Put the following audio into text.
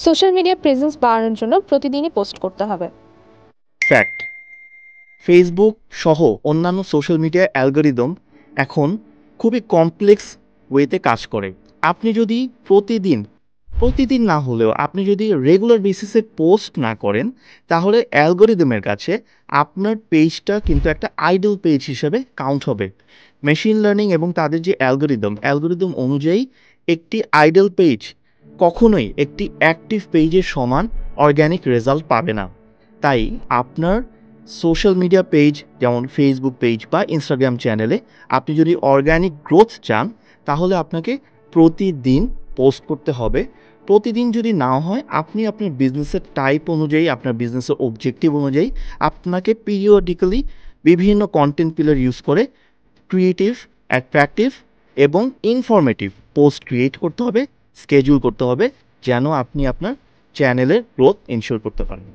Social media presence বাড়ানোর জন্য প্রতিদিনই পোস্ট করতে হবে। ফ্যাক্ট। ফেসবুক সহ অন্যান্য সোশ্যাল মিডিয়া অ্যালগরিদম এখন খুবই কমপ্লেক্স ওয়েতে কাজ করে। আপনি যদি প্রতিদিন প্রতিদিন না হলেও আপনি যদি রেগুলার বেসিসে পোস্ট না করেন, তাহলে অ্যালগরিদমের কাছে আপনার পেজটা কিন্তু একটা আইডল পেজ হিসেবে কাউন্ট হবে। মেশিন লার্নিং এবং তাদের যে অ্যালগরিদম অনুযায়ী একটি আইডল পেজ কখনোই একটি অ্যাক্টিভ পেজের সমান অর্গ্যানিক রেজাল্ট পাবে না। তাই আপনার সোশ্যাল মিডিয়া পেজ যেমন ফেসবুক পেজ বা ইনস্টাগ্রাম চ্যানেলে আপনি যদি অর্গ্যানিক গ্রোথ চান, তাহলে আপনাকে প্রতিদিন পোস্ট করতে হবে। প্রতিদিন যদি না হয়, আপনি আপনার বিজনেসের টাইপ অনুযায়ী, আপনার বিজনেসের অবজেক্টিভ অনুযায়ী আপনাকে পিরিয়ডিক্যালি বিভিন্ন কন্টেন্ট পিলার ইউজ করে ক্রিয়েটিভ, অ্যাট্রাকটিভ এবং ইনফরমেটিভ পোস্ট ক্রিয়েট করতে হবে, স্কেডিউল করতে হবে, যেন আপনি আপনার চ্যানেলের গ্রোথ এনশিওর করতে পারেন।